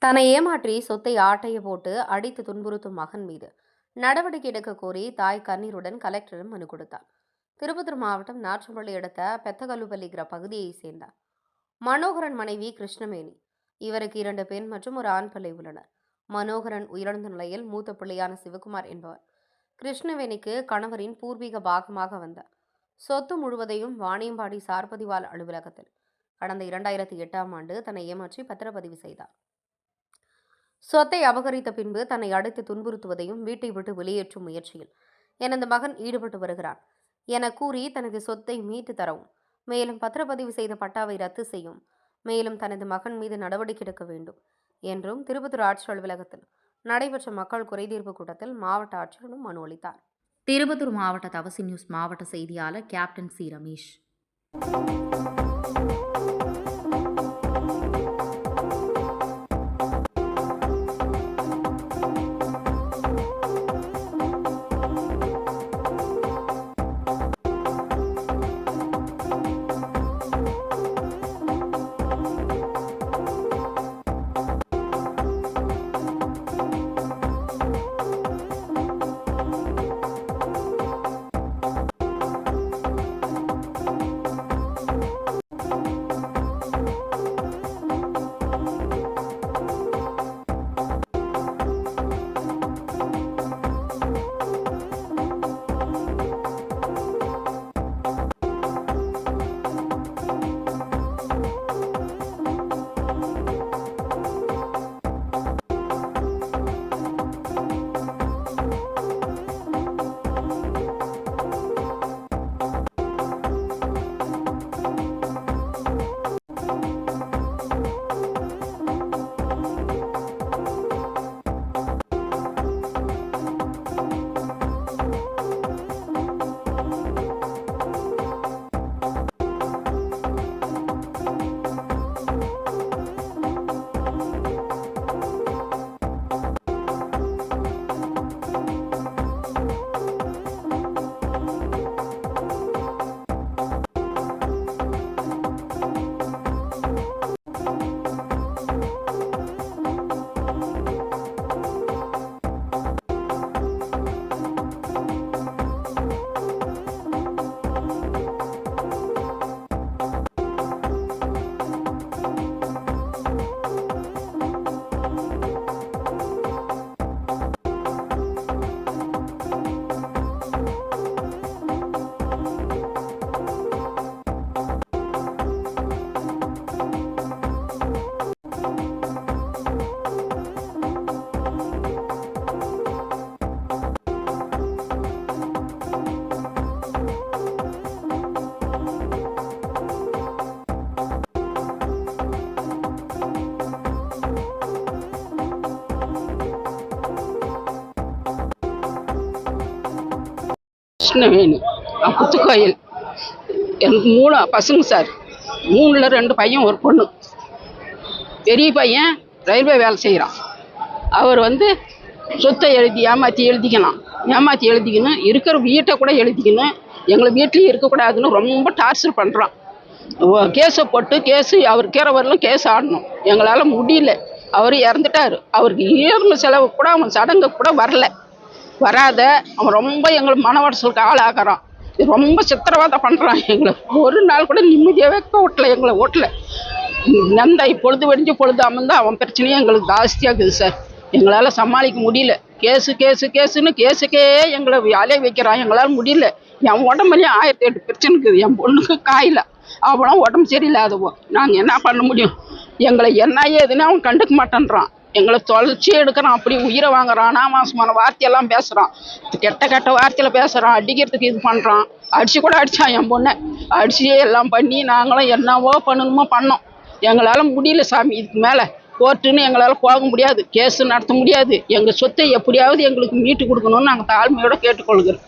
தன்னை ஏமாற்றி சொத்தை ஆட்டைய போட்டு அடித்து துன்புறுத்தும் மகன் மீது நடவடிக்கை எடுக்க கோரி தாய் கண்ணீருடன் கலெக்டரிடம் மனு கொடுத்தார். திருப்பத்தூர் மாவட்டம் நாற்றம்பள்ளி அடுத்த பெத்தகல்லுப்பள்ளிங்கிற பகுதியைச் சேர்ந்தார் மனோகரன் மனைவி கிருஷ்ணவேணி. இவருக்கு 2 பெண் மற்றும் ஒரு ஆண் பிள்ளை உள்ளனர். மனோகரன் உயிரிழந்த நிலையில் மூத்த பிள்ளையான சிவகுமார் என்பவர் கிருஷ்ணவேணிக்கு கணவரின் பூர்வீக பாகமாக வந்த சொத்து முழுவதையும் வாணியம்பாடி சார்பதிவாளர் அலுவலகத்தில் கடந்த 2008ஆம் ஆண்டு தன்னை ஏமாற்றி பத்திரப்பதிவு செய்தார். சொத்தை அபகரித்த பின்பு தன்னை அடித்து துன்புறுத்துவதையும் வீட்டை விட்டு வெளியேற்றும் முயற்சியில் எனது மகன் ஈடுபட்டு வருகிறான் என கூறி தனது சொத்தை மீட்டு தரவும், மேலும் பத்திரப்பதிவு செய்த பட்டாவை ரத்து செய்யும், மேலும் தனது மகன் மீது நடவடிக்கை எடுக்க வேண்டும் என்றும் திருப்பத்தூர் ஆட்சியர் அலுவலகத்தில் நடைபெற்ற மக்கள் குறைதீர்ப்பு கூட்டத்தில் மாவட்ட ஆட்சியரிடம் மனு அளித்தார். திருப்பத்தூர் மாவட்ட தவசி நியூஸ் மாவட்ட செய்தியாளர் கேப்டன் சி. ரமேஷ். கிருஷ்ணவேணி புத்துக்கோயில். எனக்கு 3 பசங்க சார். 3ல் 2 பையன் ஒரு பொண்ணு. பெரிய பையன் ரயில்வே வேலை செய்கிறான். அவர் சொத்தை ஏமாற்றி எழுதிக்கணும், இருக்கிற வீட்டை கூட எழுதிக்கணும், எங்களை வீட்லேயும் இருக்கக்கூடாதுன்னு ரொம்ப டார்ச்சர் பண்ணுறான். கேஸை போட்டு அவர் கீரவரிலும் கேஸ் ஆடணும், எங்களால் முடியல. அவர் இறந்துட்டார். அவருக்கு ஈர்ம செலவு கூட அவன் சடங்கு கூட வராத அவன் ரொம்ப எங்களை மன உடச்சலுக்கு ஆளாகிறான். ரொம்ப சித்திரவதை பண்ணுறான். எங்களை ஒரு நாள் கூட நிம்மதியாகவே ஓட்டலை. எங்களை ஓட்டலை. பொழுது வெடிஞ்சு பொழுது அமர்ந்து அவன் பிரச்சனையும் எங்களுக்கு ஜாஸ்தியாகுது சார். எங்களால் சமாளிக்க முடியல. கேஸுன்னு கேஸுக்கே எங்களை அலைய வைக்கிறான். எங்களால் முடியல. என் உடம்புலையும் 1008 பிரச்சனை இருக்குது. என் பொண்ணுக்கு காயில, அவனும் உடம்பு சரியில்லாதவோ. நாங்கள் என்ன பண்ண முடியும்? எங்களை என்ன ஏதுன்னு அவன் கண்டுக்க மாட்டேன்றான். எங்களை தொலைச்சி எடுக்கிறான். அப்படி உயிரை வாங்குறான். அனாமாசமான வார்த்தையெல்லாம் பேசுகிறான். கெட்ட வார்த்தையில் பேசுகிறான். அடிக்கிறதுக்கு இது பண்ணுறான். அடித்து கூட அடித்தான் என் பொண்ணை. அடிச்சியே எல்லாம் பண்ணி நாங்களும் என்னவோ பண்ணணுமோ பண்ணோம். எங்களால் முடியல சாமி. இதுக்கு மேலே கோர்ட்டுன்னு எங்களால் போக முடியாது. கேஸு நடத்த முடியாது. எங்கள் சொத்தை எப்படியாவது எங்களுக்கு மீட்டு கொடுக்கணும்னு நாங்கள் தாழ்மையோடு கேட்டுக்கொள்கிறோம்.